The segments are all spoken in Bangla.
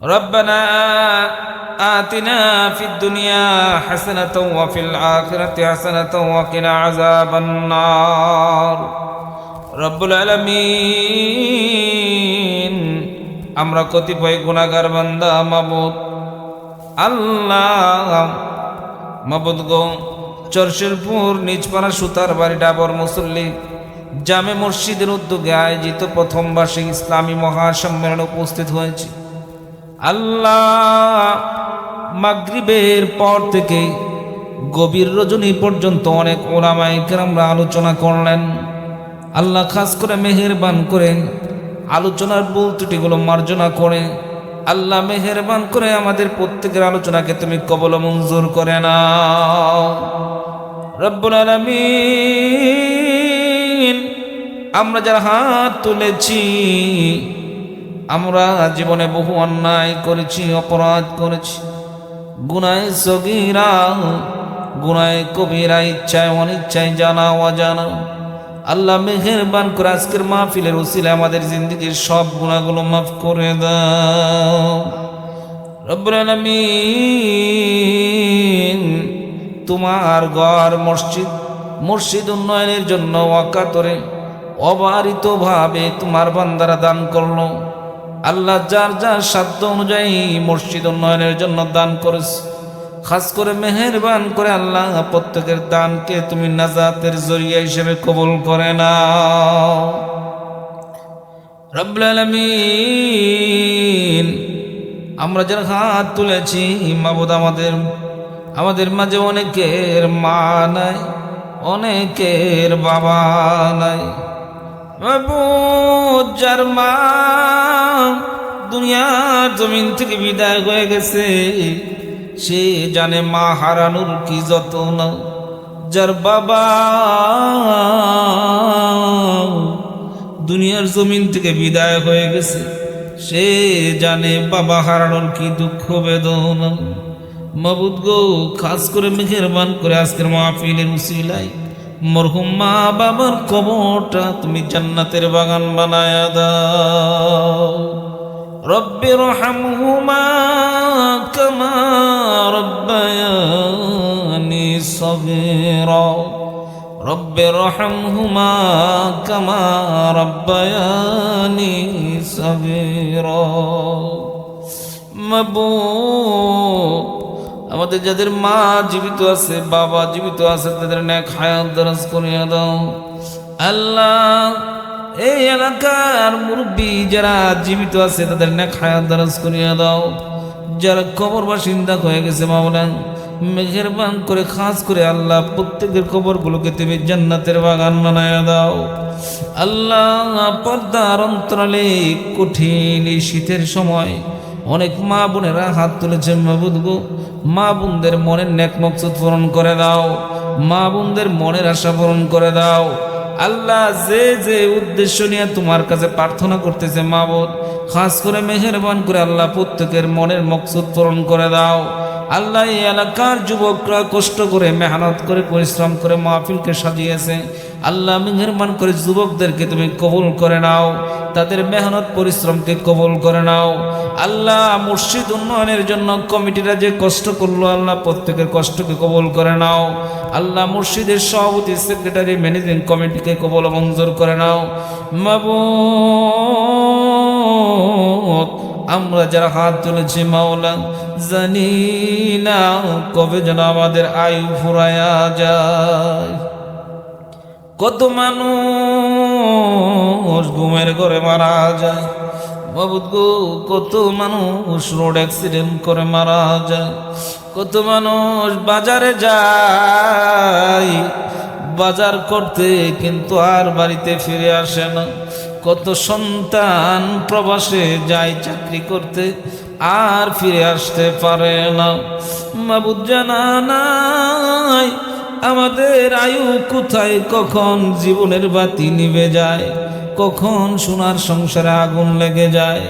ربنا آتنا في الدنيا حسنة وفي الآخرة حسنة وقنا عذاب النار رب العالمين আমরা কতিপয় গুনাহগার বান্দা মাবুদ আল্লাহ মাবুদ গো চরশেরপুর নিজপাড়া সুতার বাড়ি ডাবর মুসল্লি জামে মসজিদের উদ্যোগে আয়োজিত প্রথম বার্ষিক ইসলামী মহাসম্মেলনে উপস্থিত হয়েছে আল্লাহ মাগরিবের পর থেকে গভীর রজনী পর্যন্ত অনেক উলামায়ে কেরামরা আলোচনা করলেন আল্লাহ খাস করে মেহেরবান করে আলোচনার ভুল ত্রুটিগুলো মার্জনা করে আল্লাহ মেহেরবান করে আমাদের প্রত্যেকের আলোচনাকে তুমি কবুল ও মঞ্জুর করে নাও রব্বুল আলামিন আমরা যারা হাত তুলেছি আমরা জীবনে বহু অন্যায় করেছি অপরাধ করেছি গুনাহে সগীরা গুনাহে কবিরা ইচ্ছায় অনিচ্ছায় জানা অজানা আল্লাহ মেহেরবান করে আজকের মাহফিলের উসিলায় আমাদের জিন্দেগীর সব গুনাহগুলো মাফ করে দাও রব্বুল আলামিন তোমার ঘর মসজিদ উন্নয়নের জন্য অকাতরে অবারিতভাবে তোমার বান্দারা দান করলো আল্লাহ যার যার সাধ্য অনুযায়ী মসজিদ উন্নয়নের জন্য দান করেছে খাস করে মেহেরবান করে আল্লাহ প্রত্যেকের দানকে তুমি নাজাতের জরিয়া হিসেবে কবুল করে নাও রব্বুল আলামিন আমরা যারা হাত তুলেছি মাবুদ আমাদের মাঝে অনেকের মা নাই অনেকের বাবা নাই মাবুদ যার মা দুনিয়ার জমিন থেকে বিদায় হয়ে গেছে সে জানে মা হারানোর কি যন্ত্রণা যার বাবা দুনিয়ার জমিন থেকে বিদায় হয়ে গেছে সে জানে বাবা হারানোর কি দুঃখ বেদনা মাবুদ গো খাস করে মেহেরবান করে আজকের মাহফিলের উসিলায় মরহুম মা বাবার কবরটা তুমি জান্নাতের বাগান বানায়া দাও রব্বির রহমহুমা কামা রব্বায়ানি সগীরা রব্বির রহমহুমা কামা রব্বায়ানি সগীরা মাবুদ আমাদের যাদের মা জীবিত আছে বাবা জীবিত আছে তাদের নেক হায়াত দারাজ করিয়া দাও আল্লাহ এই এলাকার মুরব্বী যারা জীবিত আছে তাদের নেক হায়াত দারাজ করিয়া দাও যারা কবর বাসিন্দা হয়ে গেছে মাওলা মেহেরবান করে খাস করে আল্লাহ প্রত্যেকের কবরগুলোকে তুমি জান্নাতের বাগান বানায়া দাও আল্লাহ পর্দার অন্তরালে কঠিন এই শীতের সময় অনেক মা বোনেরা হাত তুলেছে মাবুদ গো মা বোনদের মনের নেক মকসুদ পূরণ করে দাও মা বোনদের মনের আশা পূরণ করে দাও আল্লাহ যে যে উদ্দেশ্য নিয়ে তোমার কাছে প্রার্থনা করতেছে মাবুদ খাস করে মেহেরবান করে আল্লাহ প্রত্যেকের মনের মকসুদ পূরণ করে দাও আল্লাহ এই এলাকার যুবকরা কষ্ট করে মেহনত করে পরিশ্রম করে মাহফিলকে সাজিয়েছে আল্লাহ মেহেরবান করে যুবকদেরকে তুমি কবুল করে নাও তাদের মেহনত পরিশ্রমকে কবুল করে নাও আল্লাহ মসজিদ উন্নয়নের জন্য কমিটিরা যে কষ্ট করলো আল্লাহ প্রত্যেকের কষ্টকে কবুল করে নাও আল্লাহ মসজিদের সভাপতি সেক্রেটারি ম্যানেজিং কমিটিকে কবুল মঞ্জুর করে নাও মাবুদ আমরা যারা হাত তুলেছি মাওলা জানি না কবে যেন আমাদের আয়ু ফুরায়া যায় কত মানুষ ঘুমের ঘরে মারা যায় মাবুদ গো কত মানুষ রোড অ্যাক্সিডেন্ট করে মারা যায় কত মানুষ বাজারে যায় বাজার করতে কিন্তু আর বাড়িতে ফিরে আসে না কত সন্তান প্রবাসে যায় চাকরি করতে আর ফিরে আসতে পারে না মাবুদ জানা নাই আমাদের আয়ু কোথায় কখন জীবনের বাতি নিভে যায় কখন সোনার সংসারে আগুন লেগে যায়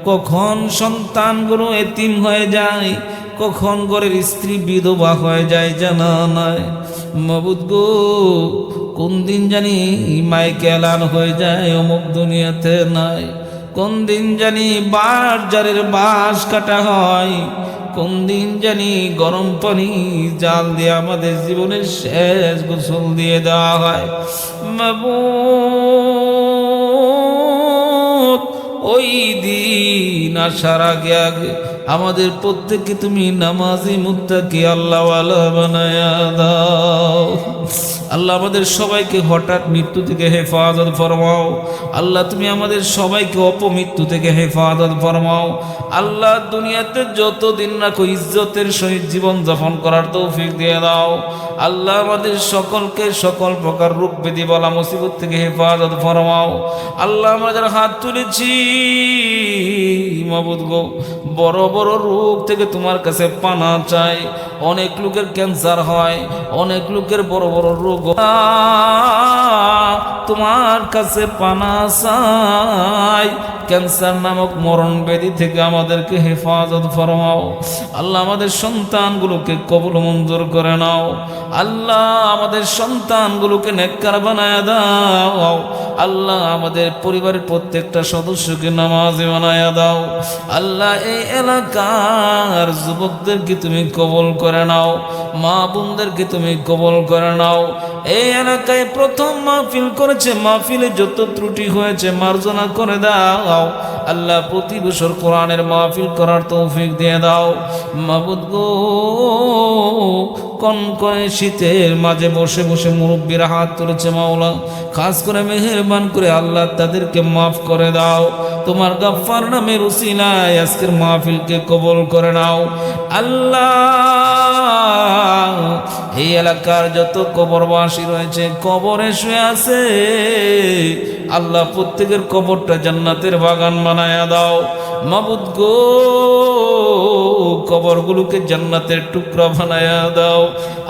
কখন সন্তানগুলো এতিম হয়ে যায় কখন ঘরের স্ত্রী বিধবা হয়ে যায় জানা নাই মাবুদ গো কোন দিন জানি মাইকে এলান হয়ে যায় অমুক দুনিয়াতে নাই কোন দিন জানি বাঁশঝাড়ের বাঁশ কাটা হয়, কোন দিন জানি গরম পানি জাল দিয়ে আমাদের জীবনের শেষ গোসল দিয়ে দেওয়া হয়। মাবুদ, ওই দিন আসার আগে আগে আমাদের প্রত্যেককে তুমি নামাজি মুত্তাকি আল্লাহওয়ালা বানায়া দাও। আল্লাহ আমাদের সবাইকে হঠাৎ মৃত্যু থেকে হেফাজত ফরমাও। আল্লাহ তুমি আমাদের সবাইকে অপমৃত্যু থেকে হেফাজত ফরমাও। আল্লাহ দুনিয়াতে যতদিন রাখো ইজ্জতের সহিত জীবন যাপন করার তৌফিক দিয়ে দাও। আল্লাহ আমাদের সকলকে সকল প্রকার রোগ ব্যাধি বলা মুসিবত থেকে হেফাজত ফরমাও। আল্লাহ আমরা যারা হাত তুলেছি মাবুদ গো, বড় বড় রোগ থেকে তোমার কাছে পানা চাই। অনেক লোকের ক্যান্সার হয়, অনেক লোকের বড় বড় রোগ, তোমার কাছে পানা চাই। ক্যান্সার নামক মরণ ব্যাধি থেকে আমাদেরকে হেফাজত ফরমাও। আল্লাহ আমাদের সন্তানগুলোকে কবুল মঞ্জুর করে নাও। আল্লাহ আমাদের সন্তানগুলোকে নেককার বানায় দাও। আল্লাহ আমাদের পরিবারের প্রত্যেকটা সদস্যকে নামাজি বানায় দাও। আল্লাহ এই এলাকার যুবকদেরকে তুমি কবুল করে নাও, মা বোনদেরকে তুমি কবুল করে নাও। এই এলাকায় প্রথম মাহফিল করেছে, মাহফিলে যত ত্রুটি হয়েছে মার্জনা করে দাও। আল্লাহ প্রতি বছর কোরআনের মাহফিল করার তৌফিক দিয়ে দাও। মাবুদ গো, কনকনে শীতের মাঝে বসে বসে মুরব্বীরা হাত তুলেছে মাওলা, খাস করে মেহেরবান করে আল্লাহ তাদেরকে মাফ করে দাও। তোমার গাফফার নামের উসিলায় আজকের মাহফিলকে কবুল করে নাও। আল্লাহ এই এলাকার যত কবরবাসী রয়েছে, কবরে শুয়ে আছে, আল্লাহ প্রত্যেকের কবরটা জান্নাতের বাগান বানায়া দাও। মাবুদ গো, কবরগুলোকে জান্নাতের টুকরা বানায়া দাও।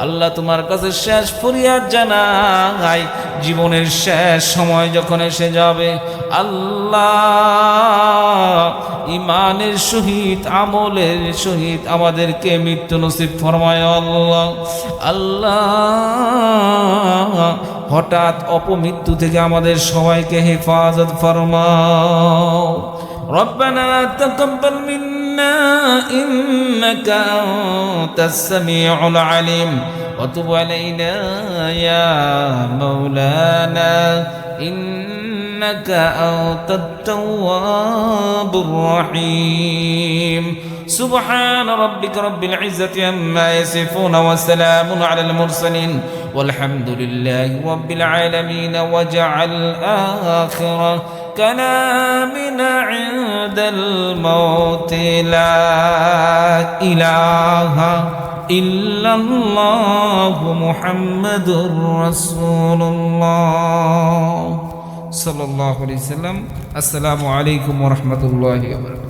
আল্লাহ তোমার কাছে শেষ ফরিয়াদ জানাই, জীবনের শেষ সময় যখন এসে যাবে, আল্লাহ ইমানের সহিত আমলের সহিত আমাদেরকে মৃত্যু নসিব ফরমায়। আল্লাহ আল্লাহ হঠাৎ অপমৃত্যু থেকে আমাদের সবাইকে হেফাজত ফরমাও। রব্বানা তাকাব্বাল মিন্না ইন্নাকা আনতাস সামিউল আলিম ওয়া তুব আলাইনা ইয়া মাওলানা ইন্নাকা আনতাত তাওয়াবুর রহিম। سبحان ربك رب العزة عما يصفون وسلام على المرسلين والحمد لله رب العالمين. واجعل آخر كلامنا عند الموت لا إله إلا الله محمد رسول الله صلى الله عليه وسلم. السلام عليكم ورحمة الله وبركاته.